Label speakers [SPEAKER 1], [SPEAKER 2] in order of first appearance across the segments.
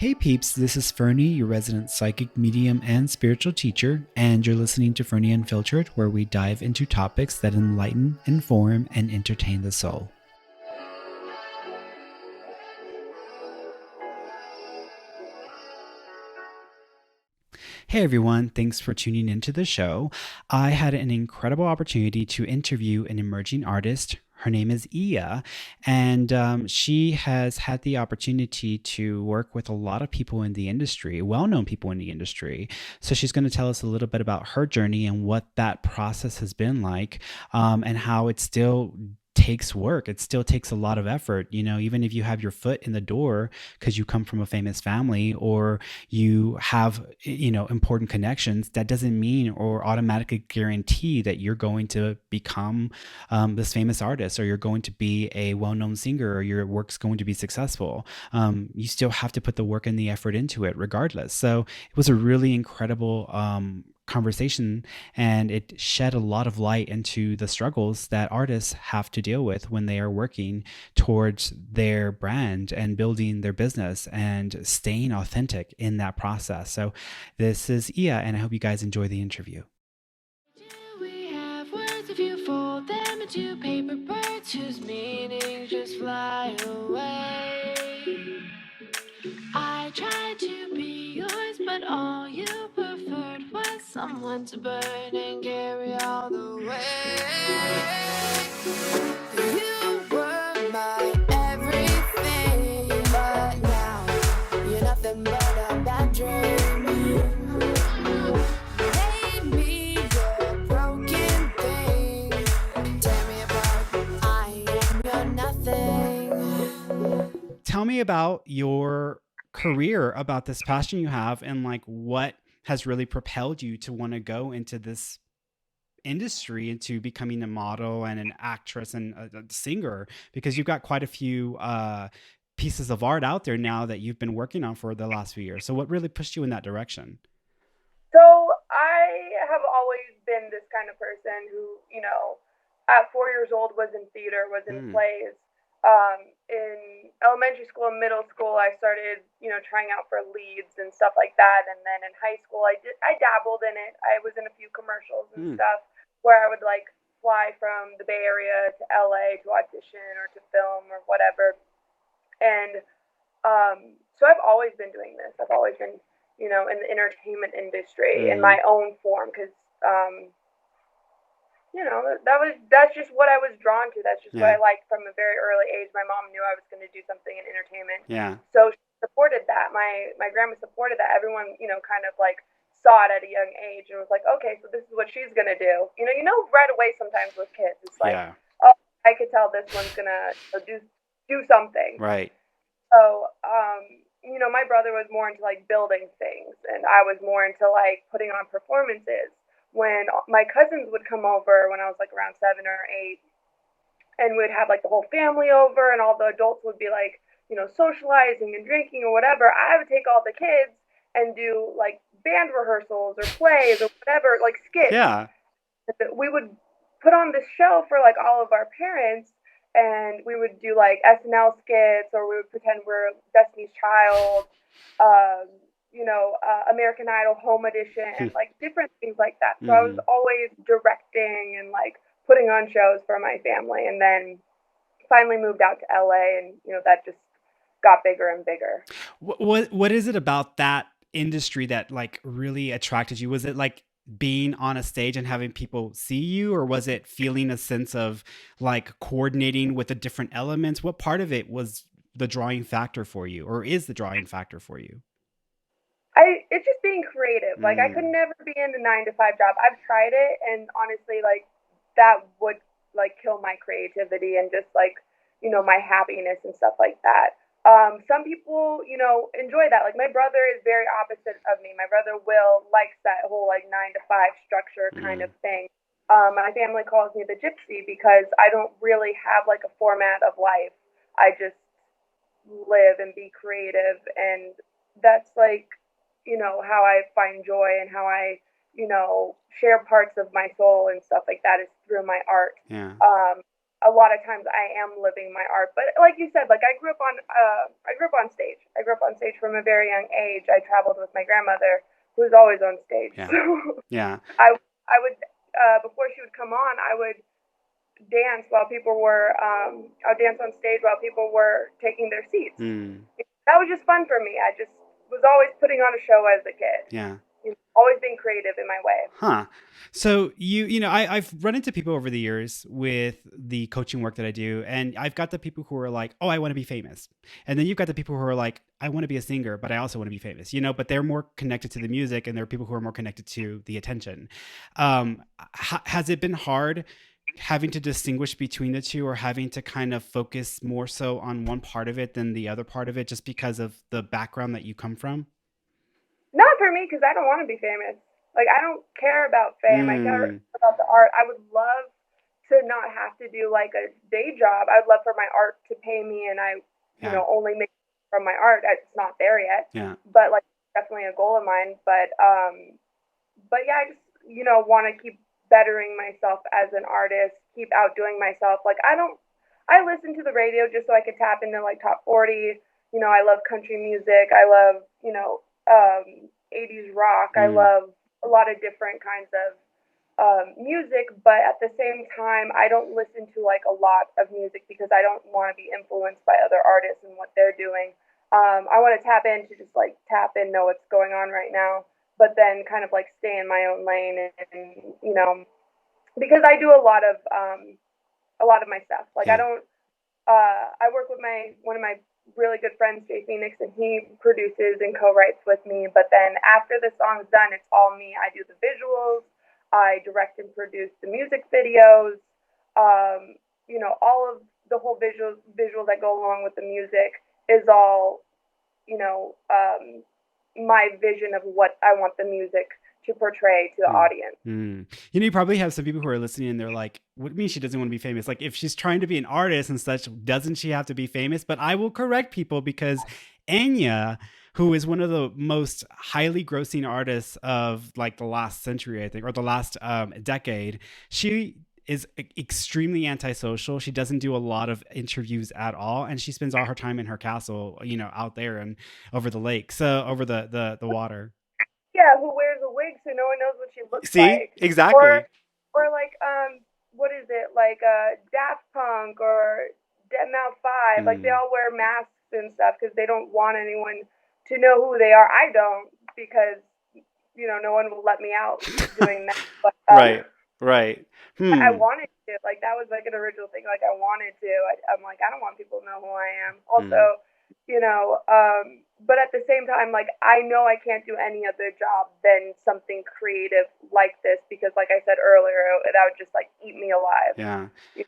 [SPEAKER 1] Hey peeps, this is Fernie, your resident psychic, medium, and spiritual teacher, and you're listening to Fernie Unfiltered, where we dive into topics that enlighten, inform, and entertain the soul. Hey everyone, thanks for tuning into the show. I had an incredible opportunity to interview an emerging artist. Her name is Iya, and she has had the opportunity to work with a lot of people in the industry, well-known people in the industry. So she's going to tell us a little bit about her journey and what that process has been like, and how it still takes work. It still takes a lot of effort. You know, even if you have your foot in the door because you come from a famous family or you have, important connections, that doesn't mean or automatically guarantee that you're going to become this famous artist, or you're going to be a well-known singer, or your work's going to be successful. You still have to put the work and the effort into it regardless. So it was a really incredible conversation, and it shed a lot of light into the struggles that artists have to deal with when they are working towards their brand and building their business and staying authentic in that process. So this is Iya, and I hope you guys enjoy the interview.
[SPEAKER 2] We have words if you fold them into paper birds whose meanings just fly away. I tried to be yours, but all you preferred was someone to burn and carry all the way. You were my everything, but now you're nothing but a bad dream. Made me your broken thing. Tear me apart, I am your nothing.
[SPEAKER 1] Tell me about your career, about this passion you have, and like what has really propelled you to want to go into this industry, into becoming a model and an actress and a singer, because you've got quite a few pieces of art out there now that you've been working on for the last few years. So what really pushed you in that direction?
[SPEAKER 3] So I have always been this kind of person who, at 4 years old was in theater, was in plays. In elementary school and middle school, I started, trying out for leads and stuff like that. And then in high school, I dabbled in it. I was in a few commercials and stuff where I would like fly from the Bay Area to LA to audition or to film or whatever. And so I've always been doing this. I've always been, in the entertainment industry in my own form, because that's just what I was drawn to. That's just what I liked from a very early age. My mom knew I was going to do something in entertainment.
[SPEAKER 1] Yeah.
[SPEAKER 3] So she supported that. My grandma supported that. Everyone, kind of like saw it at a young age and was like, okay, so this is what she's going to do. Right away sometimes with kids. It's like, oh, I could tell this one's going to do something.
[SPEAKER 1] Right.
[SPEAKER 3] So, my brother was more into like building things, and I was more into like putting on performances. When my cousins would come over when I was like around 7 or 8, and we'd have like the whole family over, and all the adults would be like, socializing and drinking or whatever, I would take all the kids and do like band rehearsals or plays or whatever, like skits.
[SPEAKER 1] Yeah.
[SPEAKER 3] We would put on this show for like all of our parents, and we would do like SNL skits, or we would pretend we're Destiny's Child, American Idol Home Edition, and like different things like that. So I was always directing and like putting on shows for my family, and then finally moved out to LA, and that just got bigger and bigger.
[SPEAKER 1] What is it about that industry that like really attracted you? Was it like being on a stage and having people see you, or was it feeling a sense of like coordinating with the different elements? What part of it was the drawing factor for you, or is the drawing factor for you?
[SPEAKER 3] It's just being creative. Like, I could never be in a 9-to-5 job. I've tried it, and honestly, like, that would like kill my creativity and just like, my happiness and stuff like that. Some people, enjoy that. Like, my brother is very opposite of me. My brother likes that whole like 9-to-5 structure kind of thing. My family calls me the gypsy because I don't really have like a format of life. I just live and be creative, and that's like, how I find joy, and how I, share parts of my soul and stuff like that is through my art.
[SPEAKER 1] Yeah.
[SPEAKER 3] a lot of times I am living my art. But like you said, like I grew up on stage. I grew up on stage from a very young age. I traveled with my grandmother, who was always on stage.
[SPEAKER 1] Yeah.
[SPEAKER 3] So
[SPEAKER 1] Yeah.
[SPEAKER 3] I would before she would come on, I would dance while people were I would dance on stage while people were taking their seats.
[SPEAKER 1] Mm.
[SPEAKER 3] That was just fun for me. I just was always putting on a show as a kid.
[SPEAKER 1] Yeah.
[SPEAKER 3] Always being creative in my way.
[SPEAKER 1] Huh. So I've run into people over the years with the coaching work that I do, and I've got the people who are like, oh, I want to be famous. And then you've got the people who are like, I want to be a singer, but I also want to be famous, but they're more connected to the music, and there are people who are more connected to the attention. Has it been hard having to distinguish between the two, or having to kind of focus more so on one part of it than the other part of it, just because of the background that you come from?
[SPEAKER 3] Not for me, because I don't want to be famous. Like, I don't care about fame. I care about the art. I would love to not have to do like a day job. I'd love for my art to pay me, and I, only make from my art. It's not there yet.
[SPEAKER 1] Yeah.
[SPEAKER 3] But like, definitely a goal of mine. But yeah, I just want to keep bettering myself as an artist. Keep outdoing myself. Like, I listen to the radio just so I could tap into like top 40. I love country music. I love 80s rock. I love a lot of different kinds of music, but at the same time, I don't listen to like a lot of music because I don't want to be influenced by other artists and what they're doing. I want to tap in to just like tap in, know what's going on right now, but then kind of like stay in my own lane and because I do a lot of my stuff. Like,
[SPEAKER 1] Yeah.
[SPEAKER 3] I work with one of my really good friends, Jay Phoenix, and he produces and co-writes with me. But then after the song's done, it's all me. I do the visuals, I direct and produce the music videos, all of the whole visuals that go along with the music is all, my vision of what I want the music to portray to the audience.
[SPEAKER 1] You probably have some people who are listening and they're like, what do you mean she doesn't want to be famous? Like, if she's trying to be an artist and such, doesn't she have to be famous? But I will correct people, because Enya, who is one of the most highly grossing artists of like the last century, I think, or the last decade, she is extremely antisocial. She doesn't do a lot of interviews at all, and she spends all her time in her castle, out there and over the lake, so over the water.
[SPEAKER 3] Yeah, who wears a wig so no one knows what she looks
[SPEAKER 1] See,
[SPEAKER 3] like.
[SPEAKER 1] exactly.
[SPEAKER 3] Or like what is it, like Daft Punk or Dead Mouse 5? Like, they all wear masks and stuff because they don't want anyone to know who they are. I don't, because no one will let me out doing that. But,
[SPEAKER 1] right.
[SPEAKER 3] I wanted to. Like, that was like an original thing. Like, I wanted to. I'm like, I don't want people to know who I am. Also, but at the same time, like, I know I can't do any other job than something creative like this, because like I said earlier, that would just like eat me alive.
[SPEAKER 1] Yeah.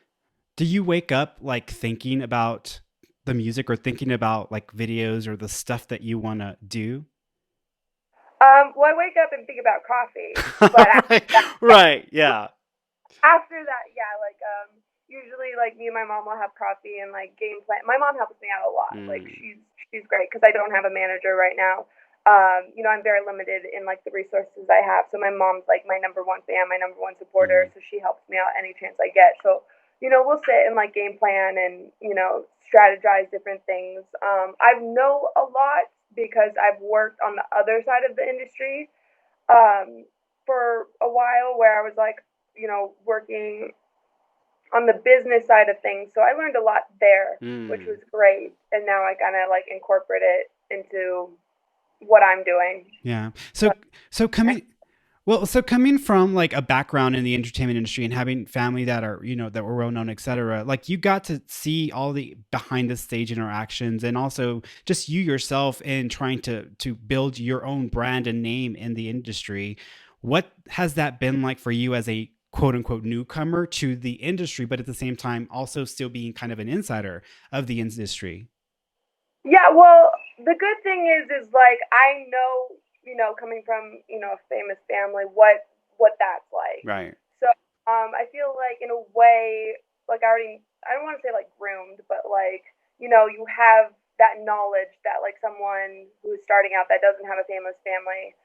[SPEAKER 1] Do you wake up like thinking about the music, or thinking about like videos or the stuff that you want to do?
[SPEAKER 3] Well, I wake up and think about coffee, but
[SPEAKER 1] right. Yeah.
[SPEAKER 3] After that, yeah, like usually like me and my mom will have coffee and like game plan. My mom helps me out a lot. Like, she's great because I don't have a manager right now. I'm very limited in like the resources I have. So my mom's like my number one fan, my number one supporter. So she helps me out any chance I get. So we'll sit and like game plan and strategize different things. I know a lot because I've worked on the other side of the industry for a while, where I was like working on the business side of things. So I learned a lot there, which was great. And now I kind of like incorporate it into what I'm doing.
[SPEAKER 1] Yeah. So coming from like a background in the entertainment industry and having family that are, that were well known, et cetera, like you got to see all the behind the stage interactions, and also just you yourself in trying to build your own brand and name in the industry. What has that been like for you as a quote unquote newcomer to the industry, but at the same time also still being kind of an insider of the industry?
[SPEAKER 3] Yeah, well, the good thing is like, I know, coming from, a famous family, what that's like.
[SPEAKER 1] Right.
[SPEAKER 3] So, I feel like in a way, like I don't want to say like groomed, but like, you have that knowledge that like someone who's starting out that doesn't have a famous family,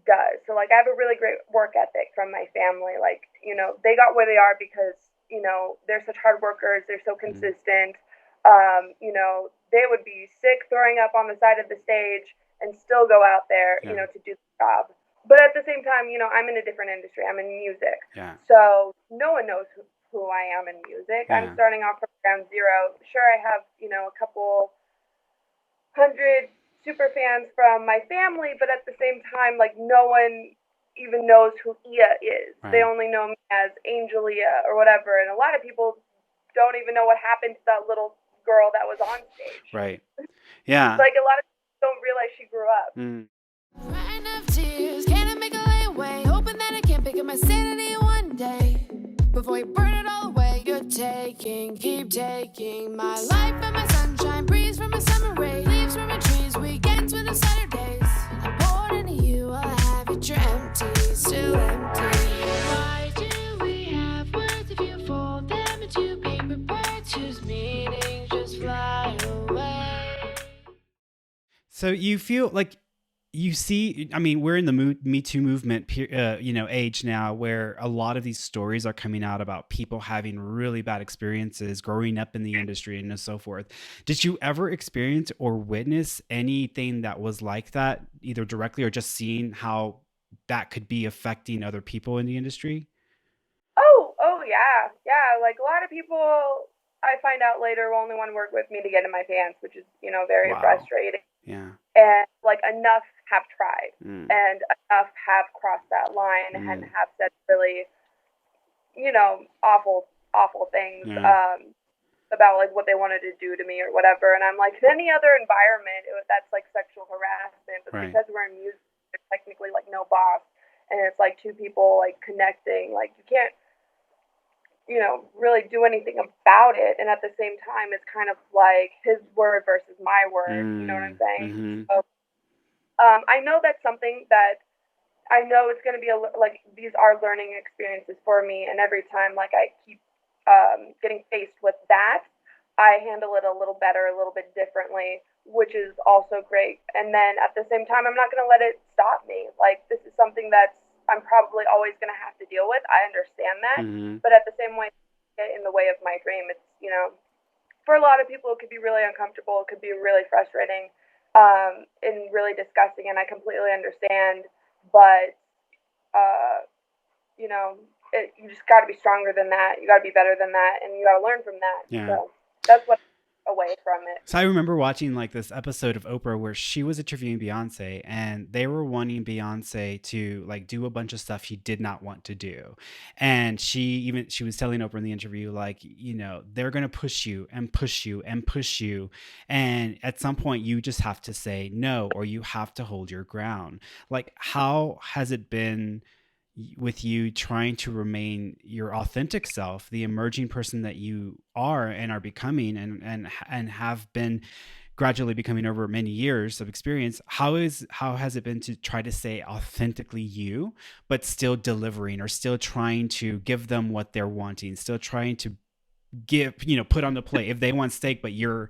[SPEAKER 3] does. So like, I have a really great work ethic from my family. Like, they got where they are because they're such hard workers, they're so consistent. They would be sick throwing up on the side of the stage and still go out there, to do the job. But at the same time, I'm in a different industry. I'm in music.
[SPEAKER 1] Yeah.
[SPEAKER 3] So no one knows who I am in music.
[SPEAKER 1] Yeah.
[SPEAKER 3] I'm starting off from ground zero. Sure, I have, a couple hundred super fans from my family, but at the same time, like, no one even knows who Ia is.
[SPEAKER 1] Right.
[SPEAKER 3] They only know me as Angelia or whatever, and a lot of people don't even know what happened to that little girl that was on stage.
[SPEAKER 1] Right. Yeah.
[SPEAKER 3] Like, a lot of people don't realize she grew up.
[SPEAKER 2] Crying of tears, can I make a layaway? Hoping that I can pick up my sanity one day. Before you burn it all away, keep taking my life and my sunshine, breeze from my summer rays, leaves from my trees, weekends with the Saturdays. I'm born into you, I'll have it, you're empty, still empty.
[SPEAKER 3] Why do we have words if you fold them into paper birds whose meanings just fly away?
[SPEAKER 1] So you feel like you see, I mean, we're in the Me Too movement, age now, where a lot of these stories are coming out about people having really bad experiences growing up in the industry and so forth. Did you ever experience or witness anything that was like that, either directly or just seeing how that could be affecting other people in the industry?
[SPEAKER 3] Oh yeah. Like, a lot of people I find out later only want to work with me to get in my pants, which is, very frustrating.
[SPEAKER 1] Yeah.
[SPEAKER 3] And, like, enough have tried, and enough have crossed that line and have said really, awful things about, like, what they wanted to do to me or whatever. And I'm like, in any other environment, that's, like, sexual harassment. But because we're in music, there's technically, like, no boss. And it's, like, two people, like, connecting. Like, you can't, really do anything about it. And at the same time, it's kind of like his word versus my word. You know what I'm saying? So, I know that's something that I know it's going to be these are learning experiences for me. And every time, like, I keep getting faced with that, I handle it a little better, a little bit differently, which is also great. And then at the same time, I'm not going to let it stop me. Like, this is something that's I'm probably always going to have to deal with. I understand that. But at the same way, in the way of my dream, it's, for a lot of people, it could be really uncomfortable. It could be really frustrating and really disgusting. And I completely understand. But, you just got to be stronger than that. You got to be better than that. And you got to learn from that.
[SPEAKER 1] Yeah.
[SPEAKER 3] So that's what away from it.
[SPEAKER 1] So I remember watching like this episode of Oprah where she was interviewing Beyonce and they were wanting Beyonce to like do a bunch of stuff she did not want to do. And she was telling Oprah in the interview, like, they're going to push you and push you and push you. And at some point you just have to say no, or you have to hold your ground. Like, how has it been with you trying to remain your authentic self, the emerging person that you are and are becoming and have been gradually becoming over many years of experience? How has it been to try to stay authentically you, but still delivering or still trying to give them what they're wanting, still trying to give, put on the plate? If they want steak, but you're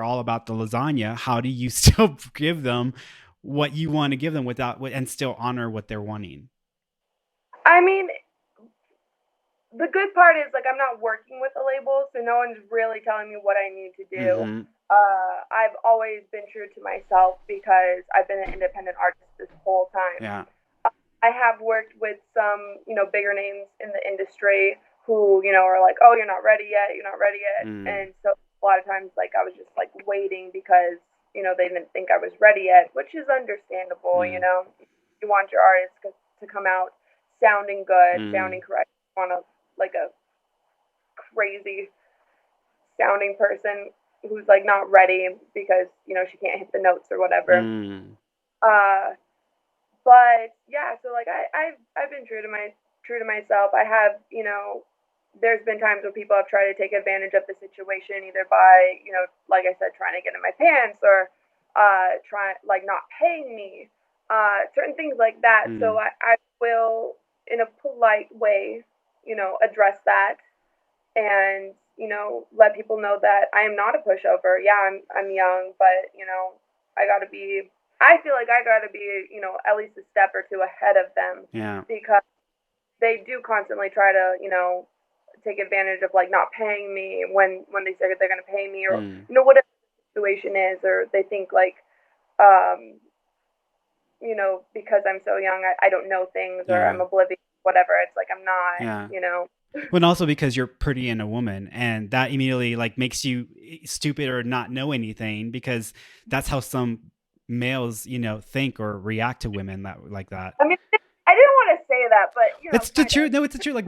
[SPEAKER 1] all about the lasagna, how do you still give them what you want to give them and still honor what they're wanting?
[SPEAKER 3] I mean, the good part is, like, I'm not working with a label, so no one's really telling me what I need to do. I've always been true to myself because I've been an independent artist this whole time.
[SPEAKER 1] Yeah.
[SPEAKER 3] I have worked with some, bigger names in the industry who, are like, oh, you're not ready yet. And so a lot of times, like, I was just, like, waiting because, they didn't think I was ready yet, which is understandable, You want your artist to come out sounding good, sounding correct. On a crazy sounding person who's like not ready because she can't hit the notes or whatever. But yeah, so like I've been true to myself. I have there's been times where people have tried to take advantage of the situation, either by like I said, trying to get in my pants or not paying me, certain things like that. So I will, in a polite way, address that and, let people know that I am not a pushover. Yeah, I'm young, but, I feel like I gotta be, at least a step or two ahead of them.
[SPEAKER 1] Yeah.
[SPEAKER 3] Because they do constantly try to, take advantage of like not paying me when they say that they're going to pay me, or
[SPEAKER 1] Mm.
[SPEAKER 3] whatever the situation is, or they think like because I'm so young, I don't know things, or I'm oblivious, whatever. It's like I'm not,
[SPEAKER 1] Yeah. Well, and also because you're pretty and a woman, and that immediately like makes you stupid or not know anything, because that's how some males, think or react to women like that.
[SPEAKER 3] I mean, I didn't want to say that, but
[SPEAKER 1] It's the
[SPEAKER 3] kind
[SPEAKER 1] truth.
[SPEAKER 3] of.
[SPEAKER 1] No, it's the truth. Like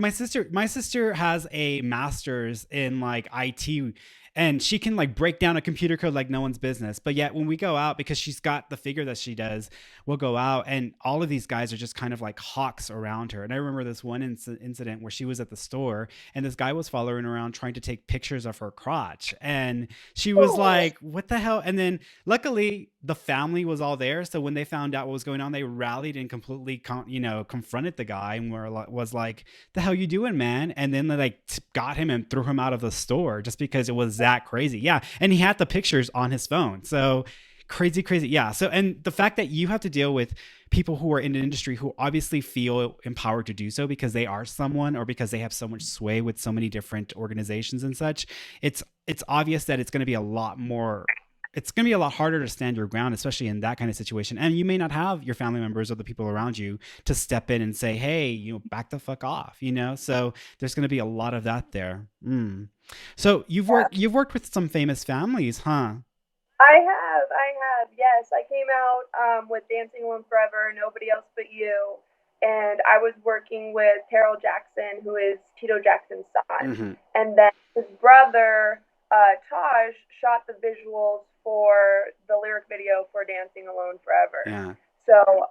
[SPEAKER 1] my sister has a master's in like IT, and she can like break down a computer code like no one's business. But yet when we go out, because she's got the figure that she does, we'll go out and all of these guys are just kind of like hawks around her. And I remember this one incident where she was at the store and this guy was following her around trying to take pictures of her crotch. And she was like, what the hell? And then luckily the family was all there. So when they found out what was going on, they rallied and completely, confronted the guy and was like, the hell you doing, man? And then they like got him and threw him out of the store just because it was that crazy. Yeah. And he had the pictures on his phone. So crazy. Yeah. So, and the fact that you have to deal with people who are in the industry who obviously feel empowered to do so because they are someone or because they have so much sway with so many different organizations and such, it's obvious that it's going to be a lot harder to stand your ground, especially in that kind of situation. And you may not have your family members or the people around you to step in and say, hey, back the fuck off, So there's going to be a lot of that there. So you've worked with some famous families, huh?
[SPEAKER 3] I have. Yes, I came out with Dancing Alone Forever, Nobody Else But You, and I was working with Terrell Jackson, who is Tito Jackson's son,
[SPEAKER 1] Mm-hmm.
[SPEAKER 3] and then his brother Taj shot the visuals for the lyric video for Dancing Alone Forever.
[SPEAKER 1] Yeah.
[SPEAKER 3] So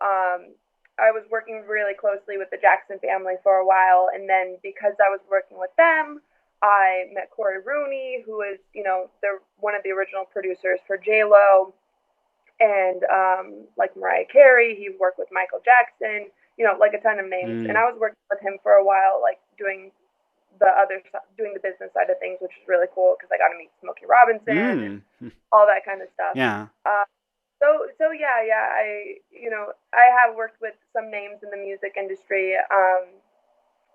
[SPEAKER 3] I was working really closely with the Jackson family for a while, and then because I was working with them, I met Corey Rooney, who is, they're one of the original producers for J-Lo, and like Mariah Carey. He worked with Michael Jackson, like a ton of names. And I was working with him for a while, like doing the business side of things, which is really cool because I got to meet Smokey Robinson and all that kind of stuff.
[SPEAKER 1] Yeah.
[SPEAKER 3] So yeah, I have worked with some names in the music industry,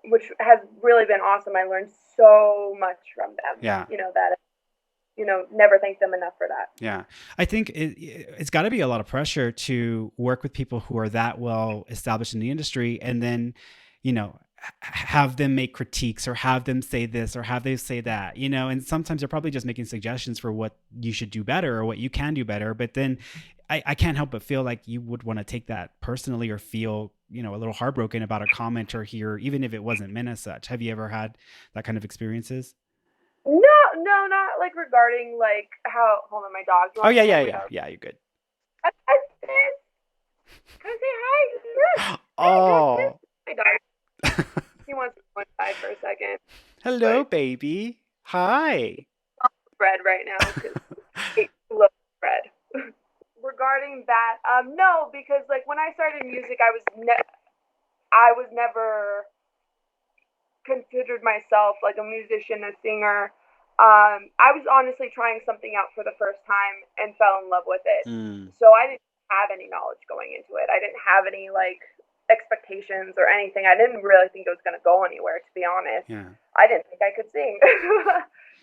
[SPEAKER 3] which has really been awesome. I learned so much from them.
[SPEAKER 1] Yeah.
[SPEAKER 3] Never thank them enough for that.
[SPEAKER 1] Yeah. I think it's got to be a lot of pressure to work with people who are that well established in the industry and then, have them make critiques or have them say this or have they say that, and sometimes they're probably just making suggestions for what you should do better or what you can do better. But then I can't help but feel like you would want to take that personally or feel, a little heartbroken about a comment or hear, even if it wasn't meant as such. Have you ever had that kind of experiences?
[SPEAKER 3] No, not like regarding like how. Hold on, my dog.
[SPEAKER 1] Oh yeah, you're good.
[SPEAKER 3] Can I say hi?
[SPEAKER 1] Oh,
[SPEAKER 3] my dog. He wants to go inside for a second.
[SPEAKER 1] Hello, baby. Hi.
[SPEAKER 3] Bread right now because he loves bread. Regarding that, no, because like when I started music, I was never considered myself like a musician, a singer. I was honestly trying something out for the first time and fell in love with it. So I didn't have any knowledge going into it. I didn't have any like expectations or anything. I didn't really think it was going to go anywhere, to be honest.
[SPEAKER 1] Yeah.
[SPEAKER 3] I didn't think I could sing.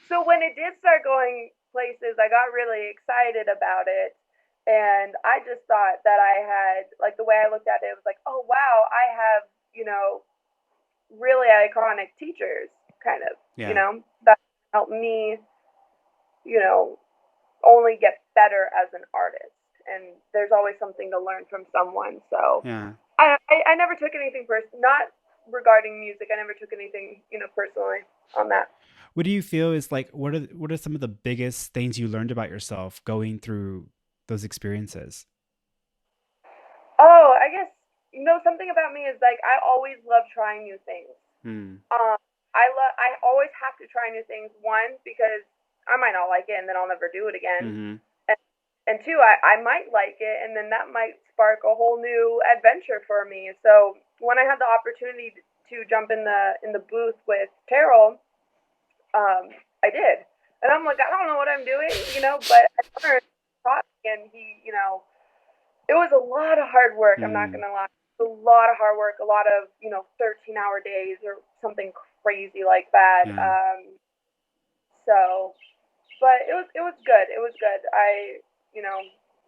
[SPEAKER 3] So when it did start going places, I got really excited about it. And I just thought that I had, like, the way I looked at it was like, oh, wow, I have, really iconic teachers, kind of, that helped me, only get better as an artist. And there's always something to learn from someone. So
[SPEAKER 1] yeah.
[SPEAKER 3] I never took anything not regarding music. I never took anything, personally on that.
[SPEAKER 1] What do you feel is like, what are some of the biggest things you learned about yourself going through those experiences?
[SPEAKER 3] Oh, I guess, something about me is like, I always love trying new things. I always have to try new things. One, because I might not like it and then I'll never do it again. And two, I might like it and then that might spark a whole new adventure for me. So when I had the opportunity to jump in the booth with Terrell, I did. And I'm like, I don't know what I'm doing, but I learned, taught me, and he, it was a lot of hard work. I'm not going to lie. A lot of hard work, a lot of, 13-hour days or something crazy like that.
[SPEAKER 1] Yeah.
[SPEAKER 3] So, but it was good. It was good.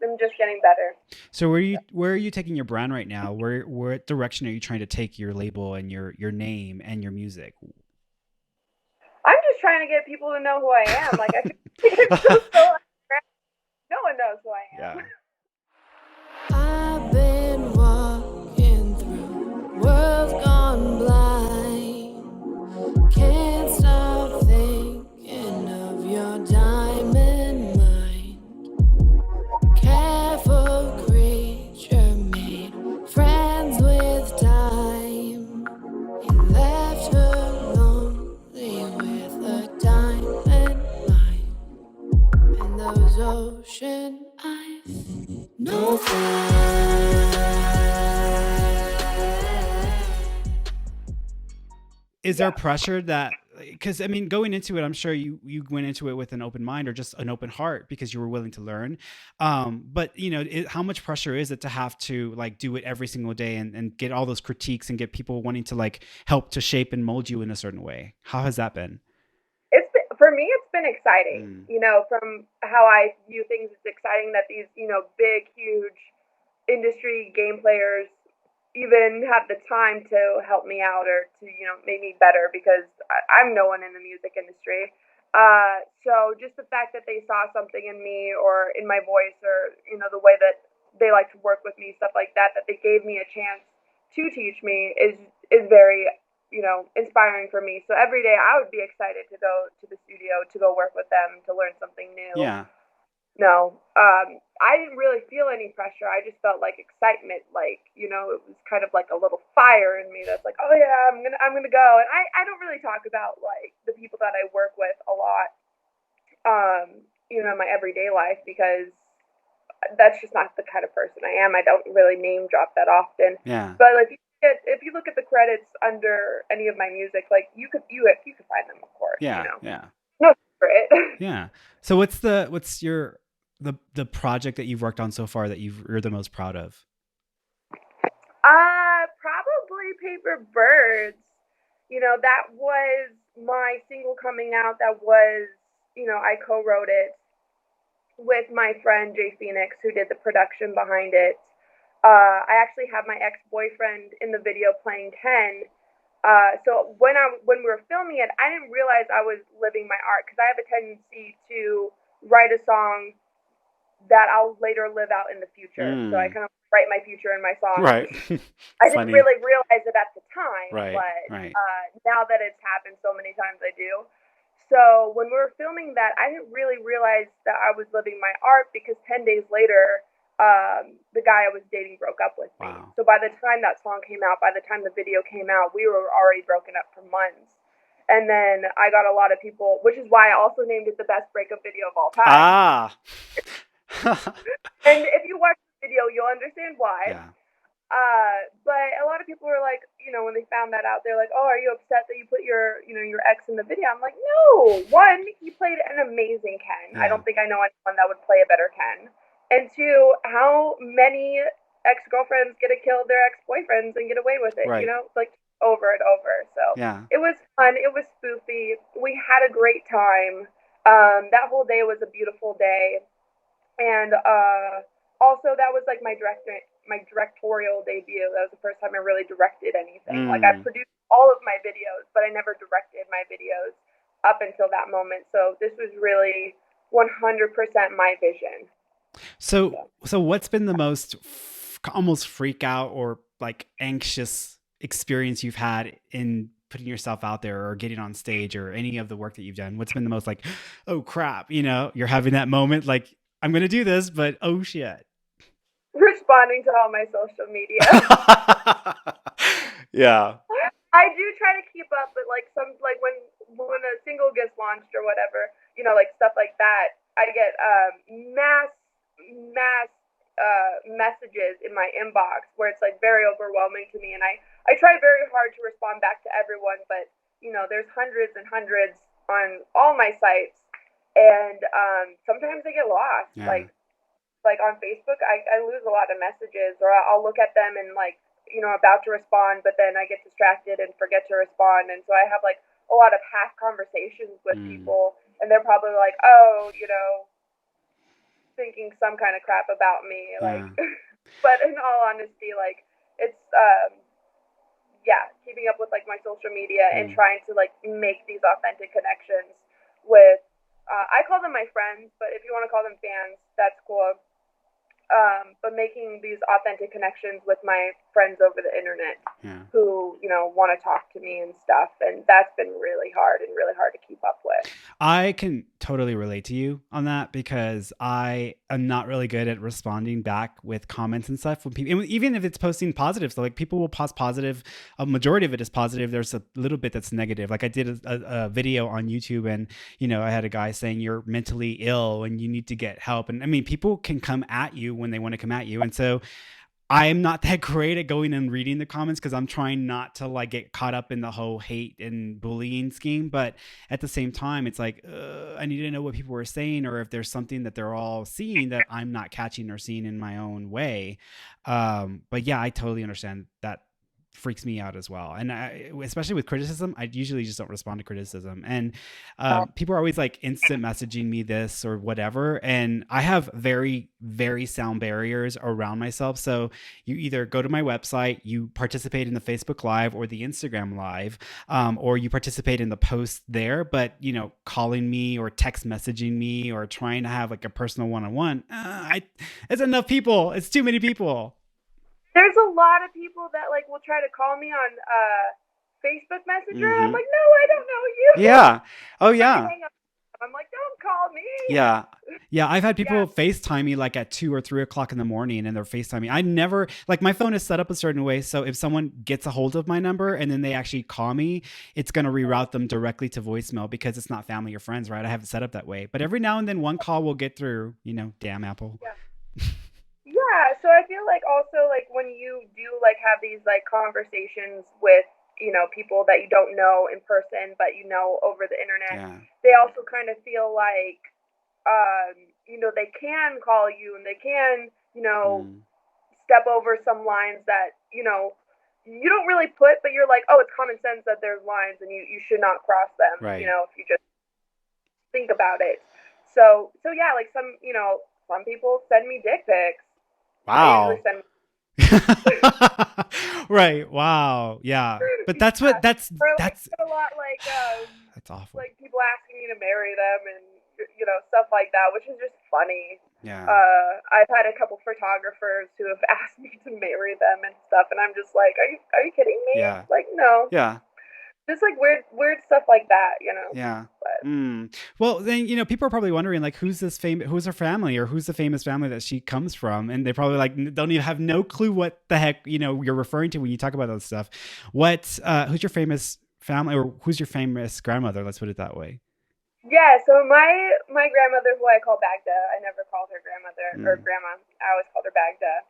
[SPEAKER 3] I'm just getting better.
[SPEAKER 1] So where are you taking your brand right now? What direction are you trying to take your label and your name and your music?
[SPEAKER 3] I'm just trying to get people to know who I am. Like I feel like it's so no one knows who I am.
[SPEAKER 1] Yeah.
[SPEAKER 2] I've been walking through worlds gone blind. Can't stop thinking of your diamond mind. Careful creature made friends with time. He left her lonely with a diamond mind. And those ocean eyes, no
[SPEAKER 1] Is there pressure that, because I mean, going into it, I'm sure you went into it with an open mind or just an open heart because you were willing to learn. But how much pressure is it to have to like do it every single day and get all those critiques and get people wanting to like help to shape and mold you in a certain way? How has that been?
[SPEAKER 3] For me, it's been exciting. From how I view things, it's exciting that these, big, huge industry game players even have the time to help me out or to, make me better because I'm no one in the music industry. So just the fact that they saw something in me or in my voice or, the way that they like to work with me, stuff like that, that they gave me a chance to teach me is very inspiring for me. So every day I would be excited to go to the studio, to go work with them, to learn something new.
[SPEAKER 1] Yeah.
[SPEAKER 3] No, I didn't really feel any pressure. I just felt like excitement, like, it was kind of like a little fire in me that's like, oh yeah, I'm gonna go. And I don't really talk about like the people that I work with a lot, in my everyday life because that's just not the kind of person I am. I don't really name drop that often.
[SPEAKER 1] Yeah.
[SPEAKER 3] But like if you look at the credits under any of my music, like you could find them, of course.
[SPEAKER 1] Yeah. Yeah.
[SPEAKER 3] No secret.
[SPEAKER 1] Yeah. So what's your the project that you've worked on so far that you're the most proud of?
[SPEAKER 3] Probably Paper Birds. That was my single coming out. That was, I co-wrote it with my friend Jay Phoenix, who did the production behind it. I actually have my ex-boyfriend in the video playing Ken. So when we were filming it, I didn't realize I was living my art because I have a tendency to write a song that I'll later live out in the future. So I kind of write my future in my songs.
[SPEAKER 1] Right.
[SPEAKER 3] I didn't really realize it at the time,
[SPEAKER 1] right.
[SPEAKER 3] but
[SPEAKER 1] Right.
[SPEAKER 3] Now that it's happened so many times, I do. So when we were filming that, I didn't really realize that I was living my art because 10 days later, the guy I was dating broke up with me.
[SPEAKER 1] Wow.
[SPEAKER 3] So by the time that song came out, by the time the video came out, we were already broken up for months. And then I got a lot of people, which is why I also named it the best breakup video of all time.
[SPEAKER 1] Ah.
[SPEAKER 3] And if you watch the video, you'll understand why.
[SPEAKER 1] Yeah.
[SPEAKER 3] But a lot of people were like, when they found that out, they're like, oh, are you upset that you put your ex in the video? I'm like, no. One, he played an amazing Ken.
[SPEAKER 1] Yeah.
[SPEAKER 3] I don't think I know anyone that would play a better Ken. And two, how many ex-girlfriends get to kill their ex-boyfriends and get away with it?
[SPEAKER 1] Right.
[SPEAKER 3] Like over and over. So
[SPEAKER 1] yeah.
[SPEAKER 3] It was fun. It was spoofy. We had a great time. That whole day was a beautiful day. And also that was like my directorial debut. That was the first time I really directed anything. Like I produced all of my videos, but I never directed my videos up until that moment. So this was really 100% my vision.
[SPEAKER 1] So what's been the most almost freak out or like anxious experience you've had in putting yourself out there or getting on stage or any of the work that you've done? What's been the most like, oh crap, you're having that moment like, I'm going to do this, but oh shit.
[SPEAKER 3] Responding to all my social media.
[SPEAKER 1] Yeah.
[SPEAKER 3] I do try to keep up, but like when a single gets launched or whatever, like stuff like that, I get mass messages in my inbox where it's like very overwhelming to me, and I try very hard to respond back to everyone, but there's hundreds and hundreds on all my sites, and sometimes I get lost.
[SPEAKER 1] Yeah.
[SPEAKER 3] Like on Facebook, I lose a lot of messages, or I'll look at them and like about to respond, but then I get distracted and forget to respond. And so I have like a lot of half conversations with people, and they're probably like, oh, thinking some kind of crap about me. Like, but in all honesty, like, it's, keeping up with like my social media and trying to like make these authentic connections with, I call them my friends, but if you want to call them fans, that's cool. But making these authentic connections with my friends over the internet who, want to talk to me and stuff. And that's been really hard to keep up with.
[SPEAKER 1] I can totally relate to you on that because I am not really good at responding back with comments and stuff when people, even if it's posting positive. So like people will post positive, a majority of it is positive. There's a little bit that's negative. Like I did a video on YouTube and, I had a guy saying you're mentally ill and you need to get help. And I mean, people can come at you when they want to come at you. And so I'm not that great at going and reading the comments because I'm trying not to like get caught up in the whole hate and bullying scheme. But at the same time, it's like, I need to know what people are saying or if there's something that they're all seeing that I'm not catching or seeing in my own way. But yeah, I totally understand that freaks me out as well. And especially with criticism, I usually just don't respond to criticism. And people are always like instant messaging me this or whatever. And I have very, very sound barriers around myself. So you either go to my website, you participate in the Facebook Live or the Instagram Live, or you participate in the post there. But, calling me or text messaging me or trying to have like a personal one-on-one, it's enough people. It's too many people.
[SPEAKER 3] There's a lot of people that like will try to call me on Facebook Messenger. Mm-hmm. I'm like, no, I don't know you.
[SPEAKER 1] Yeah. Oh yeah.
[SPEAKER 3] I'm like, don't call me.
[SPEAKER 1] Yeah. Yeah. I've had people FaceTime me like at 2 or 3 o'clock in the morning and they're FaceTiming me. I never, like my phone is set up a certain way. So if someone gets a hold of my number and then they actually call me, it's going to reroute them directly to voicemail because it's not family or friends, right? I have it set up that way. But every now and then one call will get through, damn Apple.
[SPEAKER 3] Yeah. Yeah, so I feel like also like when you do like have these like conversations with, people that you don't know in person, but over the internet, they also kind of feel like, they can call you and they can, step over some lines that, you don't really put, but you're like, oh, it's common sense that there's lines and you should not cross them,
[SPEAKER 1] right.
[SPEAKER 3] If you just think about it. So yeah, like some people send me dick pics.
[SPEAKER 1] Wow. Right. Wow. Yeah. But that's a lot
[SPEAKER 3] like
[SPEAKER 1] that's awful.
[SPEAKER 3] Like people asking me to marry them and stuff like that, which is just funny.
[SPEAKER 1] Yeah.
[SPEAKER 3] I've had a couple photographers who have asked me to marry them and stuff, and I'm just like, are you kidding me?
[SPEAKER 1] Yeah.
[SPEAKER 3] Like, no.
[SPEAKER 1] Yeah.
[SPEAKER 3] Just like weird stuff like that,
[SPEAKER 1] Yeah.
[SPEAKER 3] But.
[SPEAKER 1] Well, then, people are probably wondering like, who's her family or who's the famous family that she comes from? And they probably like, don't even have no clue what the heck, you're referring to when you talk about that stuff. Who's your famous family or who's your famous grandmother? Let's put it that way.
[SPEAKER 3] Yeah. So my grandmother, who I call Bagda, I never called her grandmother or grandma. I always called her Bagda.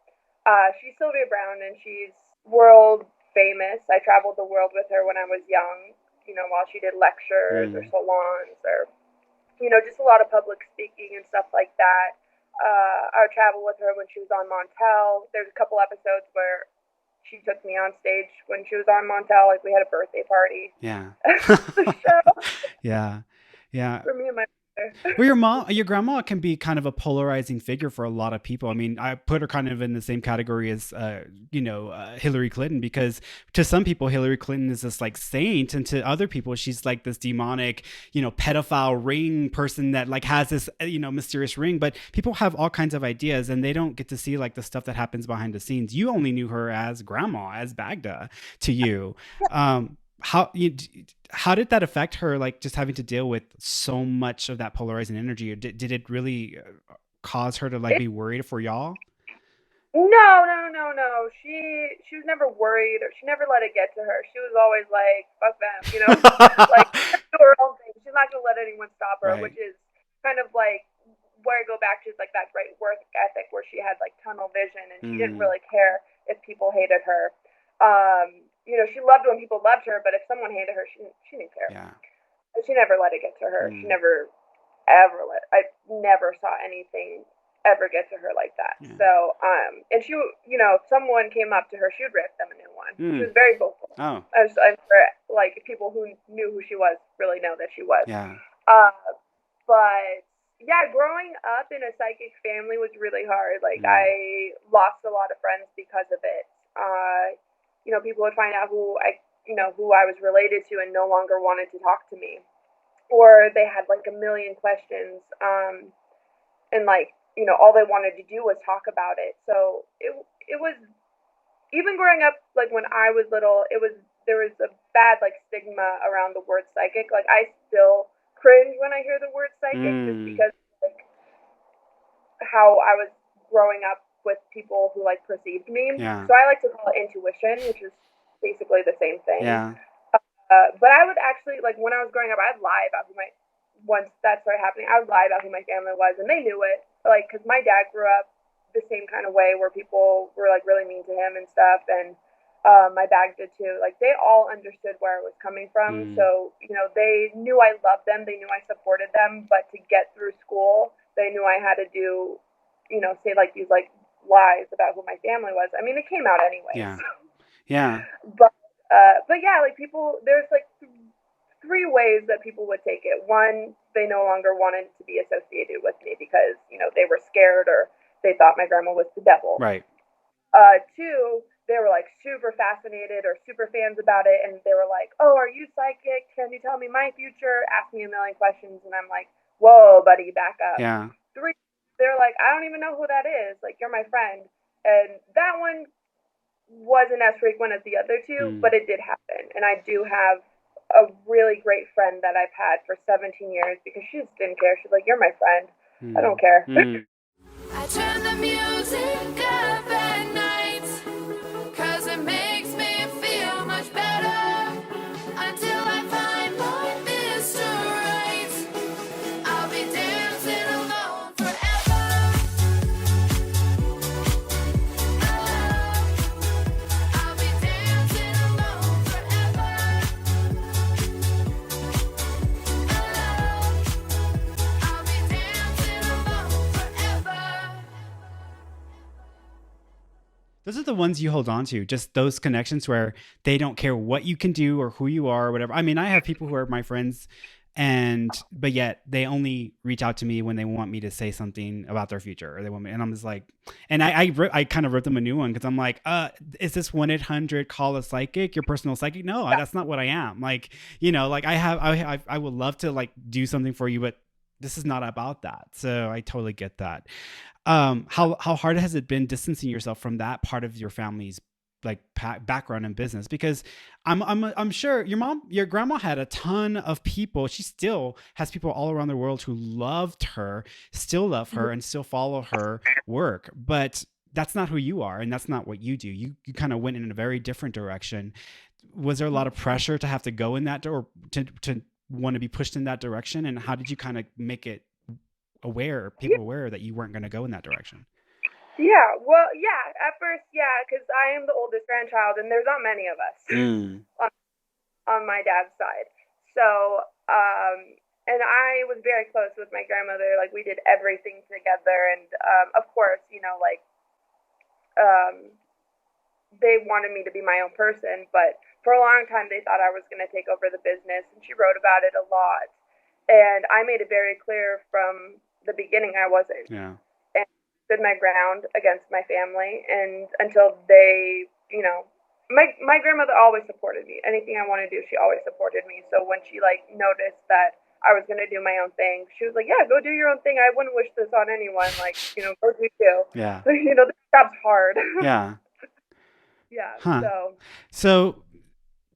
[SPEAKER 3] She's Sylvia Browne and she's world famous. I traveled the world with her when I was young, while she did lectures or salons or, just a lot of public speaking and stuff like that. I would travel with her when she was on Montel. There's a couple episodes where she took me on stage when she was on Montel. Like we had a birthday party.
[SPEAKER 1] Yeah.
[SPEAKER 3] The show.
[SPEAKER 1] Yeah. Yeah.
[SPEAKER 3] For me and my
[SPEAKER 1] well, your grandma can be kind of a polarizing figure for a lot of people. I mean, I put her kind of in the same category as, Hillary Clinton, because to some people, Hillary Clinton is this like saint. And to other people, she's like this demonic, pedophile ring person that like has this, mysterious ring. But people have all kinds of ideas and they don't get to see like the stuff that happens behind the scenes. You only knew her as grandma, as Bagda to you. How did that affect her, like just having to deal with so much of that polarizing energy? Or did it really cause her to like be worried for y'all?
[SPEAKER 3] No. She was never worried, or she never let it get to her. She was always like, fuck them, like do her own thing. She's not gonna let anyone stop her, right. Which is kind of like where I go back to is like that great work ethic where she had like tunnel vision and she didn't really care if people hated her. She loved when people loved her, but if someone hated her, she didn't care.
[SPEAKER 1] Yeah.
[SPEAKER 3] She never let it get to her. She never, ever I never saw anything ever get to her like that.
[SPEAKER 1] Yeah.
[SPEAKER 3] So, and she, if someone came up to her, she would rip them a new one. She was very vocal.
[SPEAKER 1] Oh.
[SPEAKER 3] I'm sure, like, people who knew who she was really know that she was.
[SPEAKER 1] Yeah.
[SPEAKER 3] But yeah, growing up in a psychic family was really hard. Like, I lost a lot of friends because of it. People would find out who I was related to and no longer wanted to talk to me, or they had like a million questions, and like, all they wanted to do was talk about it. So it was, even growing up, like when I was little, there was a bad like stigma around the word psychic. Like, I still cringe when I hear the word psychic, just because like how I was growing up with people who like perceived me.
[SPEAKER 1] Yeah.
[SPEAKER 3] So I like to call it intuition, which is basically the same thing.
[SPEAKER 1] Yeah.
[SPEAKER 3] But I would actually, like, when I was growing up, I'd lie about once that started happening, I would lie about who my family was, and they knew it. Like, because my dad grew up the same kind of way where people were, like, really mean to him and stuff, and my dad did too. Like, they all understood where it was coming from, so, they knew I loved them, they knew I supported them, but to get through school, they knew I had to do, say, like, these, like, lies about who my family was. I mean, it came out anyway.
[SPEAKER 1] Yeah. Yeah.
[SPEAKER 3] But yeah, like, people, there's like three ways that people would take it. One, they no longer wanted to be associated with me because, they were scared or they thought my grandma was the devil.
[SPEAKER 1] Right.
[SPEAKER 3] Two, they were like super fascinated or super fans about it, and they were like, "Oh, are you psychic? Can you tell me my future?" Ask me a million questions, and I'm like, "Whoa, buddy, back up."
[SPEAKER 1] Yeah.
[SPEAKER 3] Three, they're like, "I don't even know who that is. Like, you're my friend." And that one wasn't as frequent as the other two, but it did happen. And I do have a really great friend that I've had for 17 years because she just didn't care. She's like, "You're my friend. I don't care."
[SPEAKER 2] I turn the music up at night, 'cause it makes me feel much better. Until I find my Mr. Right, I'll be dancing alone forever. I'll be dancing alone forever. I'll be dancing alone forever.
[SPEAKER 1] Those are the ones you hold on to, just those connections where they don't care what you can do or who you are or whatever. I mean, I have people who are my friends, but yet they only reach out to me when they want me to say something about their future, or they want me, and I'm just like, and I kind of wrote them a new one because I'm like, is this 1-800 call a psychic, your personal psychic? No, that's not what I am. Like, like I would love to like do something for you, but this is not about that. So I totally get that. How hard has it been distancing yourself from that part of your family's like background and business? Because I'm sure your grandma had a ton of people. She still has people all around the world who loved her, still love her, and still follow her work. But that's not who you are, and that's not what you do. You kind of went in a very different direction. Was there a lot of pressure to have to go in that or to want to be pushed in that direction? And how did you kind of make it people aware that you weren't going to go in that direction?
[SPEAKER 3] Yeah, well, yeah, at first, yeah, because I am the oldest grandchild, and there's not many of us on my dad's side. So, and I was very close with my grandmother. Like, we did everything together, and of course, they wanted me to be my own person, but for a long time, they thought I was going to take over the business, and she wrote about it a lot. And I made it very clear from the beginning I wasn't.
[SPEAKER 1] Yeah.
[SPEAKER 3] And stood my ground against my family, and until they, my grandmother always supported me. Anything I want to do, she always supported me. So when she like noticed that I was going to do my own thing, she was like, "Yeah, go do your own thing. I wouldn't wish this on anyone. Like, go do you."
[SPEAKER 1] Yeah.
[SPEAKER 3] This job's hard.
[SPEAKER 1] Yeah.
[SPEAKER 3] Yeah.
[SPEAKER 1] Huh. So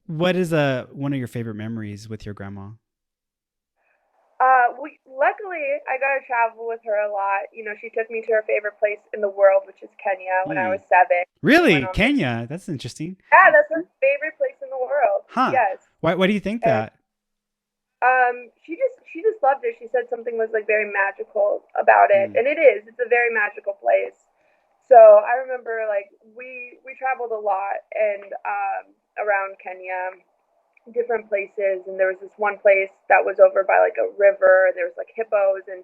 [SPEAKER 1] what is one of your favorite memories with your grandma?
[SPEAKER 3] Luckily, I got to travel with her a lot. She took me to her favorite place in the world, which is Kenya, when I was 7.
[SPEAKER 1] Really? Kenya? That's interesting.
[SPEAKER 3] Yeah, that's her favorite place in the world.
[SPEAKER 1] Huh.
[SPEAKER 3] Yes.
[SPEAKER 1] Why do you think that?
[SPEAKER 3] She just loved it. She said something was like very magical about it, and it is. It's a very magical place. So I remember like we traveled a lot and around Kenya, different places, and there was this one place that was over by like a river, and there was like hippos, and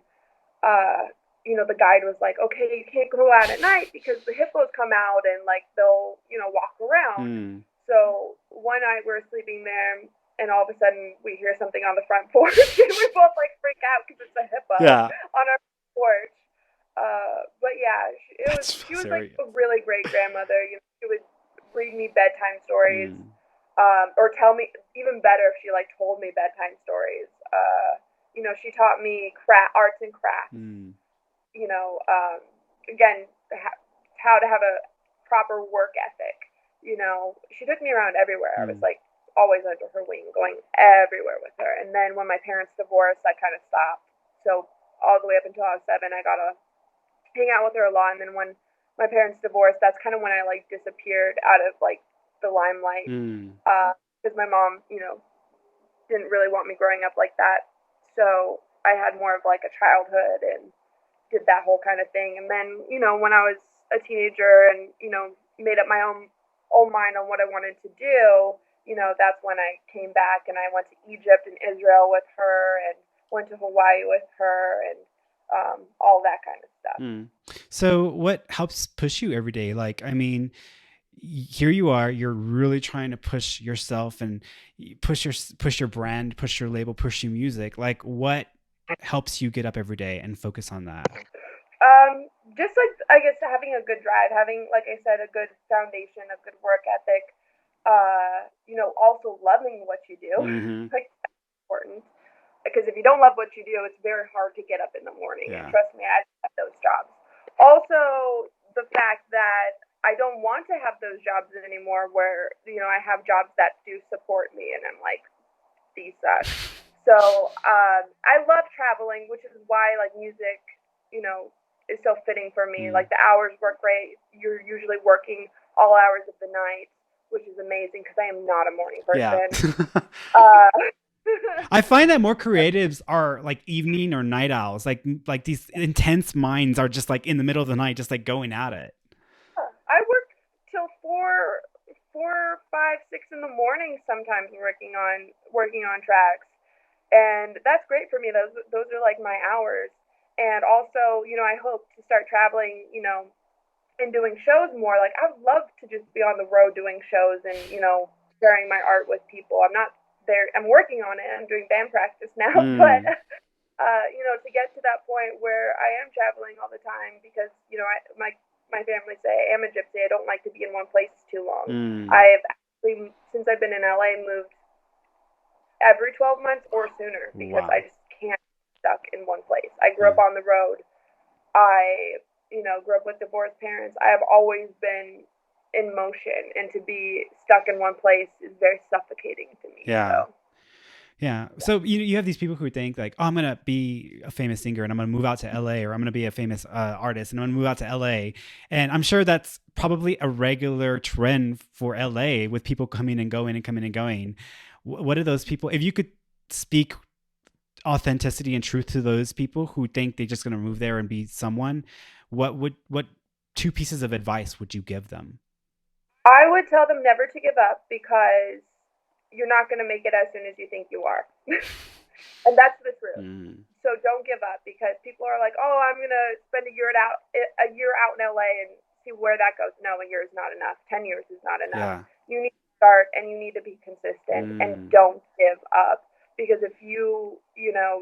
[SPEAKER 3] the guide was like, okay, you can't go out at night because the hippos come out and like they'll, walk around. So one night we're sleeping there and all of a sudden we hear something on the front porch and we both like freak out because it's a hippo
[SPEAKER 1] Yeah.
[SPEAKER 3] on our porch. But yeah, she was like
[SPEAKER 1] Serious.
[SPEAKER 3] a really great grandmother. She would read me bedtime stories, or tell me, even better if she like told me bedtime stories. She taught me arts and crafts. Again, how to have a proper work ethic. She took me around everywhere. I was like always under her wing, going everywhere with her. And then when my parents divorced, I kind of stopped. So all the way up until I was 7, I got to hang out with her a lot. And then when my parents divorced, that's kind of when I like disappeared out of like the limelight, because my mom, didn't really want me growing up like that. So I had more of like a childhood and did that whole kind of thing. And then, when I was a teenager and, made up my own mind on what I wanted to do, that's when I came back and I went to Egypt and Israel with her and went to Hawaii with her and all that kind of stuff.
[SPEAKER 1] So what helps push you every day? Like, I mean, here you are, you're really trying to push yourself and push your brand, push your label, push your music. Like, what helps you get up every day and focus on that?
[SPEAKER 3] Just like, I guess, having a good drive, having, like I said, a good foundation, a good work ethic, also loving what you do. Like, that's important. Because if you don't love what you do, it's very hard to get up in the morning. Yeah. And trust me, I've had those jobs. Also, the fact that I don't want to have those jobs anymore where, I have jobs that do support me and I'm like, these suck. So I love traveling, which is why, like, music, is so fitting for me. Like, the hours work great. You're usually working all hours of the night, which is amazing because I am not a morning person.
[SPEAKER 1] Yeah. I find that more creatives are like evening or night owls. Like these intense minds are just like in the middle of the night, just like going at it.
[SPEAKER 3] I work till 4, 5, 6 in the morning sometimes working on tracks, and that's great for me. Those are like my hours. And also, I hope to start traveling, and doing shows more. Like, I would love to just be on the road doing shows and, sharing my art with people. I'm not there. I'm working on it. I'm doing band practice now, but, to get to that point where I am traveling all the time because, my family say I am a gypsy. I don't like to be in one place too long. I've actually, since I've been in LA, moved every 12 months or sooner because I just can't be stuck in one place. I grew up on the road. I, grew up with divorced parents. I have always been in motion, and to be stuck in one place is very suffocating to me.
[SPEAKER 1] Yeah. Yeah. So you have these people who think like, oh, I'm going to be a famous singer and I'm going to move out to LA, or I'm going to be a famous artist and I'm going to move out to LA. And I'm sure that's probably a regular trend for LA with people coming and going and coming and going. What are those people? If you could speak authenticity and truth to those people who think they're just going to move there and be someone, what 2 pieces of advice would you give them?
[SPEAKER 3] I would tell them never to give up because you're not going to make it as soon as you think you are. And that's the truth. So don't give up, because people are like, oh, I'm going to spend a year out in LA and see where that goes. No, a year is not enough. 10 years is not enough. Yeah. You need to start and you need to be consistent and don't give up. Because if you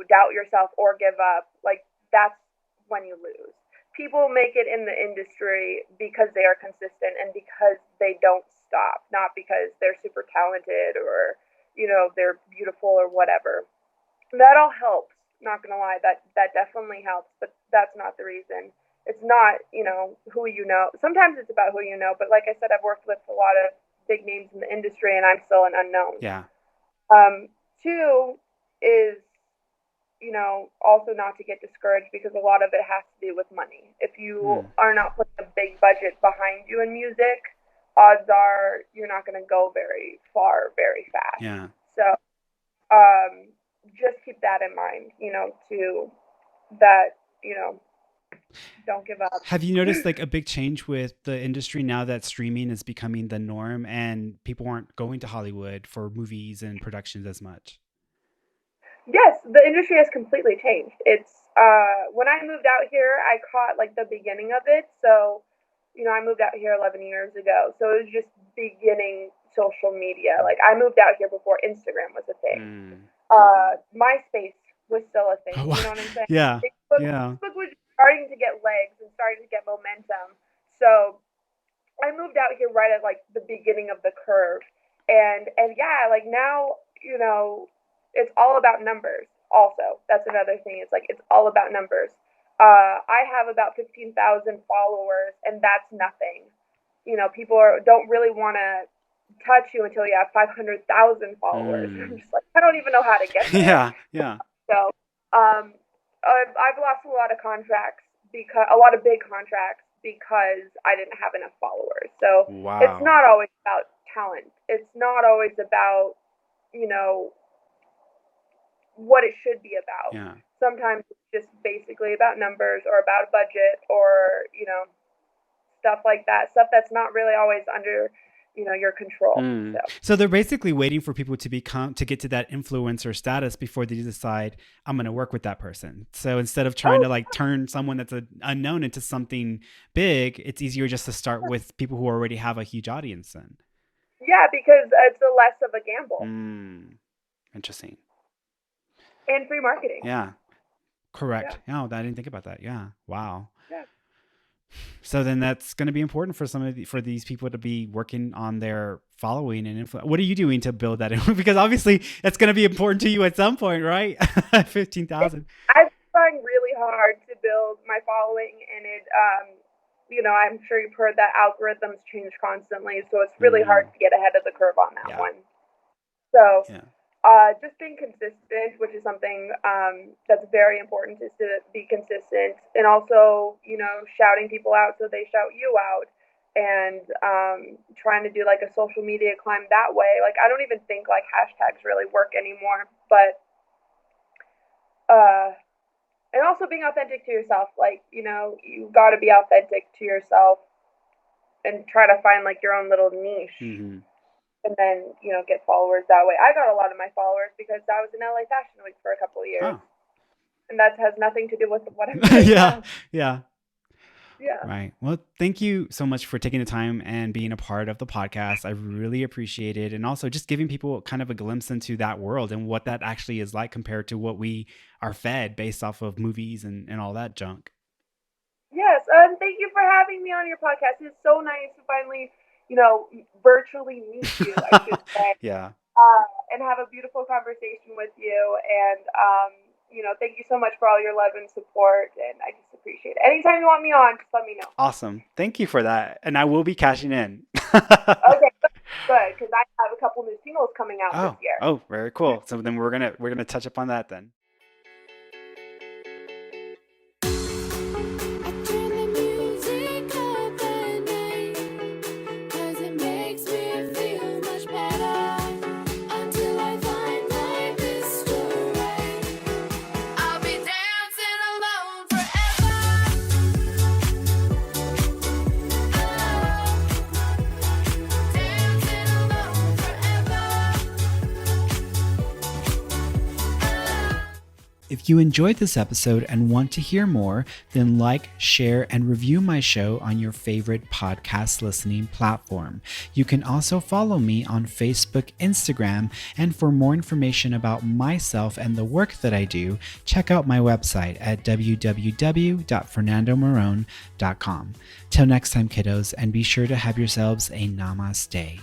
[SPEAKER 3] doubt yourself or give up, like, that's when you lose. People make it in the industry because they are consistent and because they don't stop, not because they're super talented or, they're beautiful or whatever. That all helps, not gonna lie, that definitely helps, but that's not the reason. It's not, who you know. Sometimes it's about who you know, but like I said, I've worked with a lot of big names in the industry and I'm still an unknown.
[SPEAKER 1] Yeah.
[SPEAKER 3] 2 is, also not to get discouraged, because a lot of it has to do with money. If you are not putting a big budget behind you in music, odds are you're not going to go very far very fast.
[SPEAKER 1] Yeah.
[SPEAKER 3] So just keep that in mind, to that, don't give up.
[SPEAKER 1] Have you noticed like a big change with the industry now that streaming is becoming the norm and people aren't going to Hollywood for movies and productions as much?
[SPEAKER 3] Yes, the industry has completely changed. It's when I moved out here, I caught like the beginning of it. So, I moved out here 11 years ago. So it was just beginning social media. Like I moved out here before Instagram was a thing. MySpace was still a thing. You know what I'm saying?
[SPEAKER 1] Yeah.
[SPEAKER 3] Facebook was starting to get legs and starting to get momentum. So I moved out here right at like the beginning of the curve. And yeah, like now, it's all about numbers. Also, that's another thing. It's like it's all about numbers. I have about 15,000 followers, and that's nothing. People don't really want to touch you until you have 500,000 followers. I'm just like, I don't even know how to get there.
[SPEAKER 1] Yeah.
[SPEAKER 3] So, I've lost a lot of contracts a lot of big contracts because I didn't have enough followers. So It's not always about talent. It's not always about, what it should be about.
[SPEAKER 1] Yeah.
[SPEAKER 3] Sometimes it's just basically about numbers or about a budget or, stuff like that. Stuff that's not really always under, your control.
[SPEAKER 1] So they're basically waiting for people to get to that influencer status before they decide I'm going to work with that person. So instead of trying to like turn someone that's unknown into something big, it's easier just to start with people who already have a huge audience then.
[SPEAKER 3] Yeah, because it's a less of a gamble.
[SPEAKER 1] Interesting.
[SPEAKER 3] And free marketing.
[SPEAKER 1] Yeah. Correct. Yeah. I didn't think about that. Yeah. Wow.
[SPEAKER 3] Yeah.
[SPEAKER 1] So then that's going to be important for for these people to be working on their following and influence. What are you doing to build that? Because obviously that's going to be important to you at some point, right? 15,000.
[SPEAKER 3] I'm trying really hard to build my following, and it, I'm sure you've heard that algorithms change constantly, so it's really hard to get ahead of the curve on that one. So. Yeah. Just being consistent, which is something that's very important, is to be consistent, and also, shouting people out so they shout you out, and trying to do like a social media climb that way. Like I don't even think like hashtags really work anymore, but and also being authentic to yourself. Like you got to be authentic to yourself and try to find like your own little niche. And then, get followers that way. I got a lot of my followers because I was in LA Fashion Week for a couple of years. And that has nothing to do with what I'm doing now.
[SPEAKER 1] Yeah.
[SPEAKER 3] Yeah.
[SPEAKER 1] Right. Well, thank you so much for taking the time and being a part of the podcast. I really appreciate it. And also just giving people kind of a glimpse into that world and what that actually is like compared to what we are fed based off of movies and all that junk.
[SPEAKER 3] Yes. Thank you for having me on your podcast. It's so nice to finally virtually meet you, I should say.
[SPEAKER 1] Yeah.
[SPEAKER 3] And have a beautiful conversation with you. And, thank you so much for all your love and support. And I just appreciate it. Anytime you want me on, just let me know.
[SPEAKER 1] Awesome. Thank you for that. And I will be cashing in.
[SPEAKER 3] Okay, good. Because I have a couple new singles coming out this year.
[SPEAKER 1] Oh, very cool. So then we're gonna touch up on that then. If you enjoyed this episode and want to hear more, then like, share, and review my show on your favorite podcast listening platform. You can also follow me on Facebook, Instagram, and for more information about myself and the work that I do, check out my website at www.fernandomorone.com. Till next time, kiddos, and be sure to have yourselves a namaste.